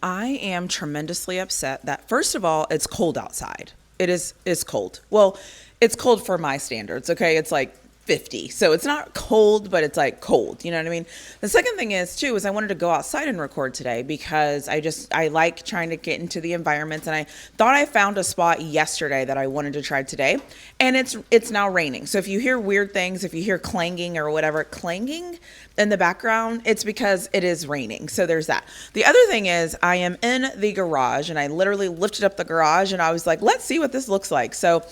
I am tremendously upset that, first of all, it's cold outside. It's cold. Well, it's cold for my standards, okay? It's like 50. So it's not cold, but it's like cold. You know what I mean? The second thing is, too, is I wanted to go outside and record today because I like trying to get into the environments, and I thought I found a spot yesterday that I wanted to try today, and it's now raining. So if you hear weird things, if you hear clanging or whatever, clanging in the background, it's because it is raining. So there's that. The other thing is I am in the garage, and I literally lifted up the garage and I was like, let's see what this looks like. So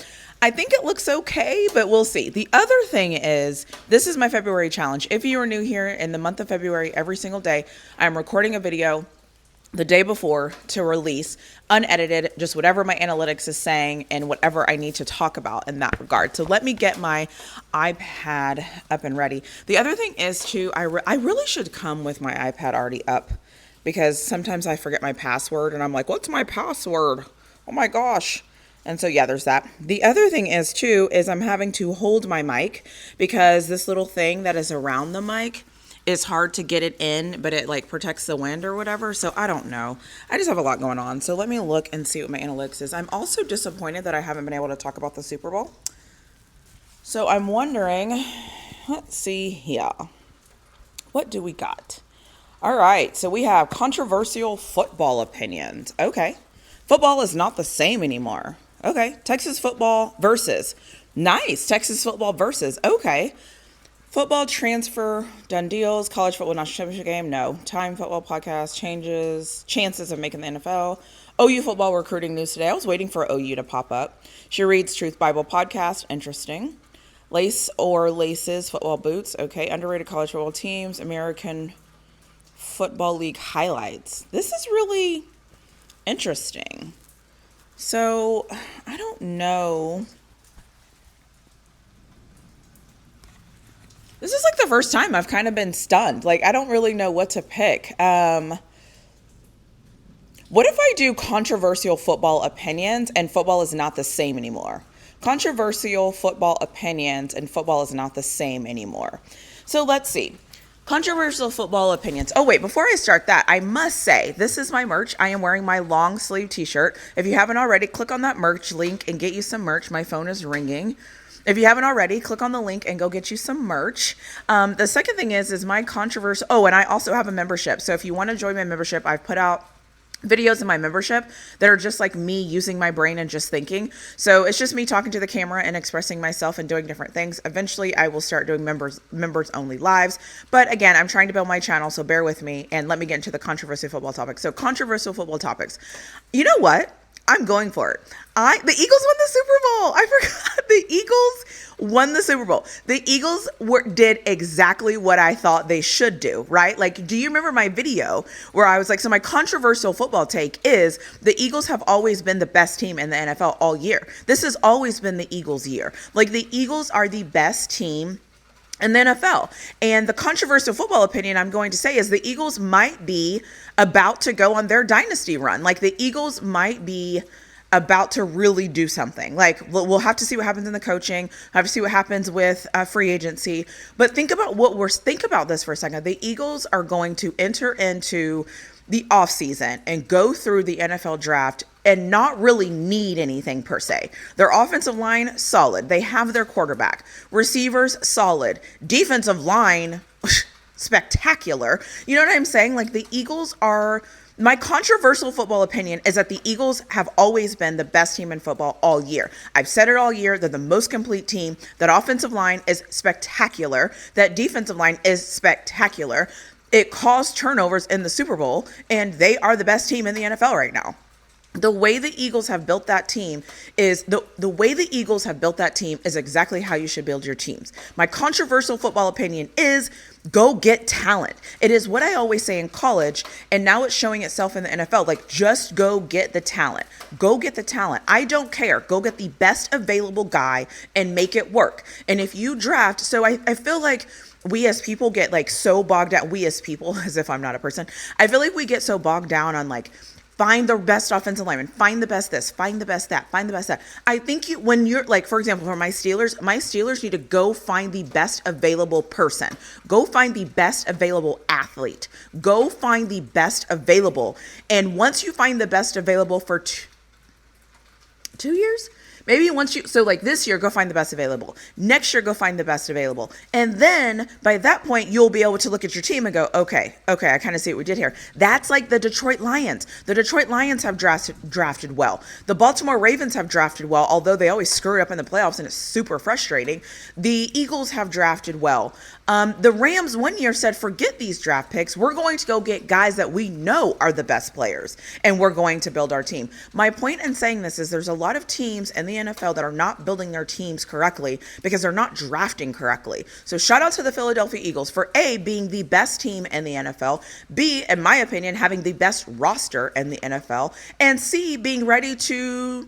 I think it looks okay, but we'll see. The other thing is, this is my February challenge. If you are new here, in the month of February, every single day, I'm recording a video the day before to release, unedited, just whatever my analytics is saying and whatever I need to talk about in that regard. So let me get my iPad up and ready. The other thing is, too, I really should come with my iPad already up, because sometimes I forget my password and I'm like, what's my password? Oh my gosh. And so, yeah, there's that. The other thing is, too, is I'm having to hold my mic because this little thing that is around the mic is hard to get it in, but it like protects the wind or whatever. So I don't know. I just have a lot going on. So let me look and see what my analytics is. I'm also disappointed that I haven't been able to talk about the Super Bowl. So I'm wondering, let's see here. What do we got? All right. So we have controversial football opinions. Okay. Football is not the same anymore. Okay. Texas football versus. Nice. Texas football versus. Okay. Football transfer done deals. College football national championship game. No. Time football podcast chances of making the NFL. OU football recruiting news today. I was waiting for OU to pop up. She reads Truth Bible podcast. Interesting. Lace or laces football boots. Okay. Underrated college football teams. American Football League highlights. This is really interesting. So, I don't know. This is like the first time I've kind of been stunned. Like, I don't really know what to pick. What if I do controversial football opinions and football is not the same anymore? Controversial football opinions and football is not the same anymore. So let's see. Controversial football opinions. Oh, wait, before I start that, I must say, this is my merch. I am wearing my long sleeve t-shirt. If you haven't already, click on that merch link and get you some merch. My phone is ringing. If you haven't already, click on the link and go get you some merch. The second thing is my controversial. Oh, and I also have a membership. So if you want to join my membership, I've put out videos in my membership that are just like me using my brain and just thinking. So it's just me talking to the camera and expressing myself and doing different things. Eventually I will start doing members only lives. But again, I'm trying to build my channel, so bear with me and let me get into the controversial football topics. So controversial football topics. You know what? I'm going for it. The Eagles won the Super Bowl. I forgot. The Eagles won the Super Bowl. The Eagles did exactly what I thought they should do, right? Like, do you remember my video where I was like, so my controversial football take is the Eagles have always been the best team in the NFL all year. This has always been the Eagles' year. Like, the Eagles are the best team in the NFL. And the controversial football opinion I'm going to say is the Eagles might be about to go on their dynasty run. Like, the Eagles might be about to really do something. Like, we'll have to see what happens in the coaching, have to see what happens with free agency. But think about this for a second. The Eagles are going to enter into the offseason and go through the NFL draft and not really need anything per se. Their offensive line, solid. They have their quarterback. Receivers, solid. Defensive line, spectacular. You know what I'm saying? Like, the Eagles are... My controversial football opinion is that the Eagles have always been the best team in football all year. I've said it all year. They're the most complete team. That offensive line is spectacular. That defensive line is spectacular. It caused turnovers in the Super Bowl, and they are the best team in the NFL right now. The way the Eagles have built that team is exactly how you should build your teams. My controversial football opinion is go get talent. It is what I always say in college, and now it's showing itself in the NFL. Like, just go get the talent. Go get the talent. I don't care. Go get the best available guy and make it work. And if you draft, so I feel like we as people get like so bogged down, we as people, as if I'm not a person, I feel like we get so bogged down on like Find the best offensive lineman, find the best this, find the best that, find the best that. I think when you're like, for example, for my Steelers need to go find the best available person. Go find the best available athlete. Go find the best available. And once you find the best available for 2 years, maybe so like this year, go find the best available. Next year, go find the best available. And then by that point, you'll be able to look at your team and go, okay, I kind of see what we did here. That's like the Detroit Lions. The Detroit Lions have drafted well. The Baltimore Ravens have drafted well, although they always screw it up in the playoffs and it's super frustrating. The Eagles have drafted well. The Rams one year said, forget these draft picks. We're going to go get guys that we know are the best players, and we're going to build our team. My point in saying this is there's a lot of teams in the NFL that are not building their teams correctly because they're not drafting correctly. So shout out to the Philadelphia Eagles for A, being the best team in the NFL, B, in my opinion, having the best roster in the NFL, and C, being ready to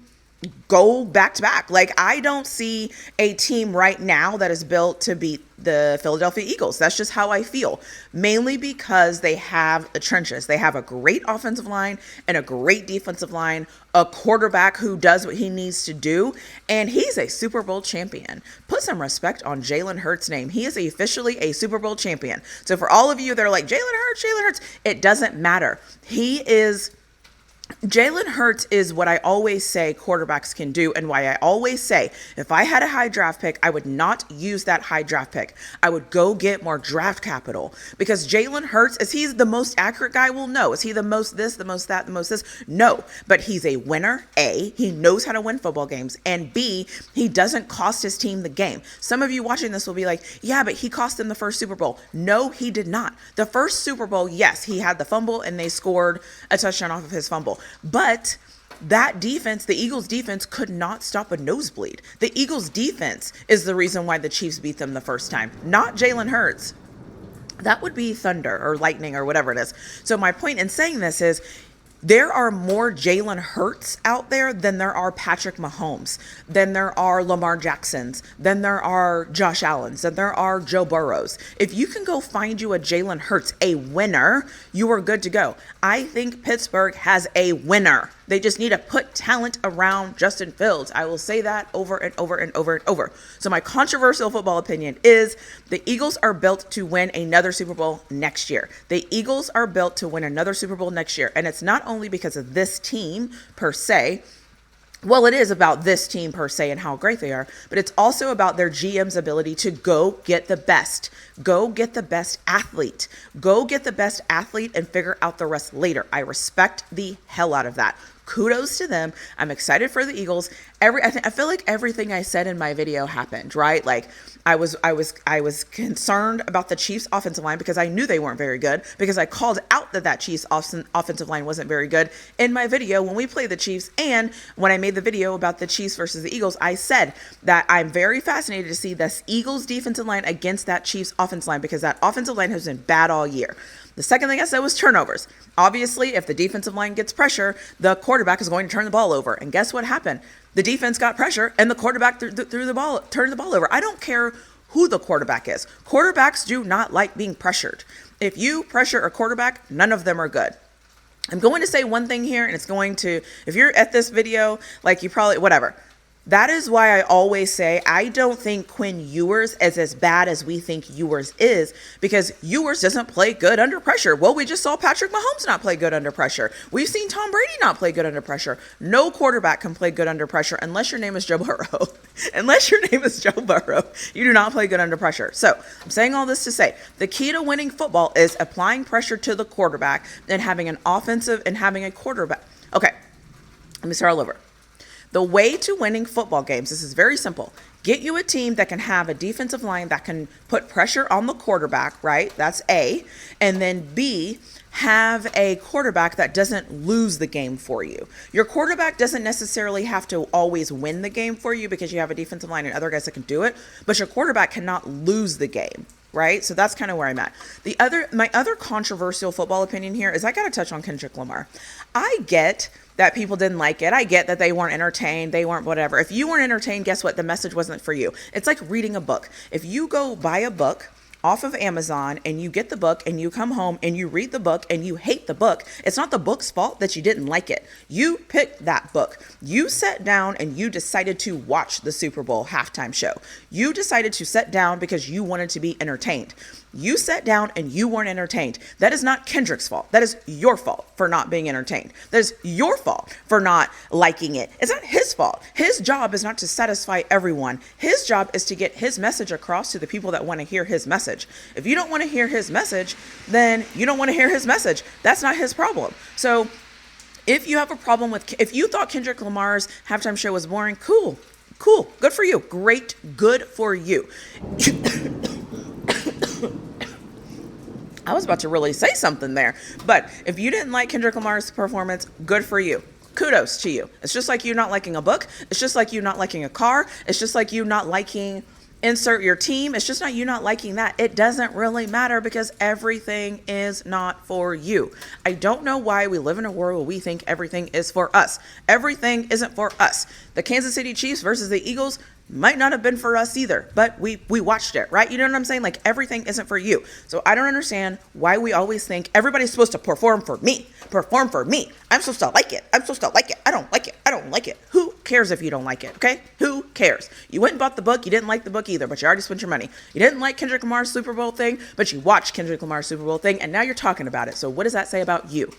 go back to back. Like, I don't see a team right now that is built to beat the Philadelphia Eagles. That's just how I feel, mainly because they have the trenches. They have a great offensive line and a great defensive line, a quarterback who does what he needs to do, and he's a Super Bowl champion. Put some respect on Jalen Hurts' name. He is officially a Super Bowl champion. So for all of you that are like, Jalen Hurts, it doesn't matter. Jalen Hurts is what I always say quarterbacks can do, and why I always say if I had a high draft pick, I would not use that high draft pick. I would go get more draft capital, because Jalen Hurts, is he the most accurate guy? Well, no. Is he the most this, the most that, the most this? No. But he's a winner. A, he knows how to win football games, and B, he doesn't cost his team the game. Some of you watching this will be like, yeah, but he cost them the first Super Bowl. No, he did not. The first Super Bowl, yes, he had the fumble and they scored a touchdown off of his fumble. But that defense, the Eagles defense, could not stop a nosebleed. The Eagles defense is the reason why the Chiefs beat them the first time, not Jalen Hurts. That would be thunder or lightning or whatever it is. So my point in saying this is, there are more Jalen Hurts out there than there are Patrick Mahomes, than there are Lamar Jacksons, than there are Josh Allens, than there are Joe Burrows. If you can go find you a Jalen Hurts, a winner, you are good to go. I think Pittsburgh has a winner. They just need to put talent around Justin Fields. I will say that over and over and over and over. So my controversial football opinion is the Eagles are built to win another Super Bowl next year. The Eagles are built to win another Super Bowl next year. And it's not only because of this team per se. Well, it is about this team per se and how great they are, but it's also about their GM's ability to go get the best. Go get the best athlete. Go get the best athlete and figure out the rest later. I respect the hell out of that. Kudos to them. I'm excited for the Eagles. I feel like everything I said in my video happened, right? Like I was concerned about the Chiefs offensive line because I knew they weren't very good, because I called out that Chiefs offensive line wasn't very good in my video when we played the Chiefs. And when I made the video about the Chiefs versus the Eagles, I said that I'm very fascinated to see this Eagles defensive line against that Chiefs offensive line, because that offensive line has been bad all year. The second thing I said was turnovers. Obviously, if the defensive line gets pressure, the quarterback is going to turn the ball over. And guess what happened? The defense got pressure and the quarterback turned the ball over. I don't care who the quarterback is. Quarterbacks do not like being pressured. If you pressure a quarterback, none of them are good. I'm going to say one thing here, and it's going to, if you're at this video, like you probably, whatever. That is why I always say I don't think Quinn Ewers is as bad as we think Ewers is, because Ewers doesn't play good under pressure. Well, we just saw Patrick Mahomes not play good under pressure. We've seen Tom Brady not play good under pressure. No quarterback can play good under pressure unless your name is Joe Burrow. Unless your name is Joe Burrow, you do not play good under pressure. So I'm saying all this to say the key to winning football is applying pressure to the quarterback and having an offensive and having a quarterback. Okay, let me start all over. The way to winning football games, this is very simple. Get you a team that can have a defensive line that can put pressure on the quarterback, right? That's A. And then B, have a quarterback that doesn't lose the game for you. Your quarterback doesn't necessarily have to always win the game for you because you have a defensive line and other guys that can do it, but your quarterback cannot lose the game. Right? So that's kind of where I'm at. My other controversial football opinion here is I got to touch on Kendrick Lamar. I get that people didn't like it. I get that they weren't entertained. They weren't whatever. If you weren't entertained, guess what? The message wasn't for you. It's like reading a book. If you go buy a book off of Amazon and you get the book and you come home and you read the book and you hate the book, it's not the book's fault that you didn't like it. You picked that book. You sat down and you decided to watch the Super Bowl halftime show. You decided to sit down because you wanted to be entertained. You sat down and you weren't entertained. That is not Kendrick's fault. That is your fault for not being entertained. That is your fault for not liking it. It's not his fault. His job is not to satisfy everyone. His job is to get his message across to the people that want to hear his message. If you don't want to hear his message, then you don't want to hear his message. That's not his problem. So if you have a problem if you thought Kendrick Lamar's halftime show was boring, cool. Good for you. Great. Good for you. I was about to really say something there, but if you didn't like Kendrick Lamar's performance, good for you. Kudos to you. It's just like you not liking a book. It's just like you not liking a car. It's just like you not liking insert your team. It's just not you not liking that. It doesn't really matter because everything is not for you. I don't know why we live in a world where we think everything is for us. Everything isn't for us. The Kansas City Chiefs versus the Eagles might not have been for us either, but we watched it, right? You know what I'm saying? Like, everything isn't for you. So I don't understand why we always think everybody's supposed to perform for me. I'm supposed to like it. I don't like it. Who cares if you don't like it? Okay. Who cares? You went and bought the book. You didn't like the book either, but you already spent your money. You didn't like Kendrick Lamar's Super Bowl thing, but you watched Kendrick Lamar's Super Bowl thing. And now you're talking about it. So what does that say about you?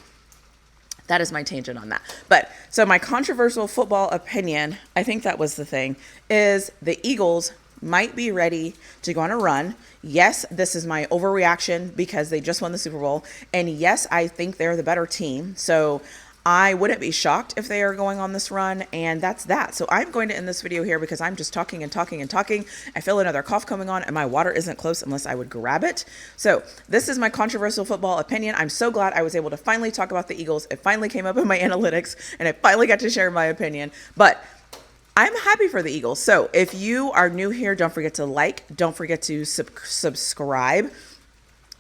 That is my tangent on that. But so my controversial football opinion, I think that was the thing, is the Eagles might be ready to go on a run. Yes, this is my overreaction because they just won the Super Bowl. And yes, I think they're the better team. So I wouldn't be shocked if they are going on this run, and that's that. So I'm going to end this video here because I'm just talking. I feel another cough coming on, and my water isn't close unless I would grab it. So this is my controversial football opinion. I'm so glad I was able to finally talk about the Eagles. It finally came up in my analytics, and I finally got to share my opinion. But I'm happy for the Eagles. So if you are new here, don't forget to like. Don't forget to subscribe.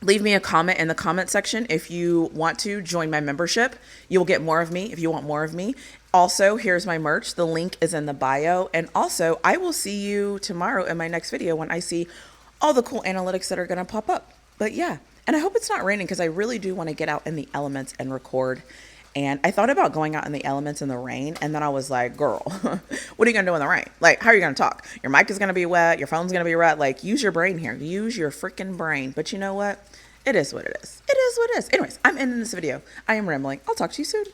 Leave me a comment in the comment section if you want to join my membership. You'll get more of me if you want more of me. Also, here's my merch. The link is in the bio. And also, I will see you tomorrow in my next video when I see all the cool analytics that are going to pop up. But yeah, and I hope it's not raining because I really do want to get out in the elements and record. And I thought about going out in the elements in the rain. And then I was like, girl, what are you going to do in the rain? Like, how are you going to talk? Your mic is going to be wet. Your phone's going to be wet. Like, use your brain here. Use your freaking brain. But you know what? It is what it is. It is what it is. Anyways, I'm ending this video. I am rambling. I'll talk to you soon.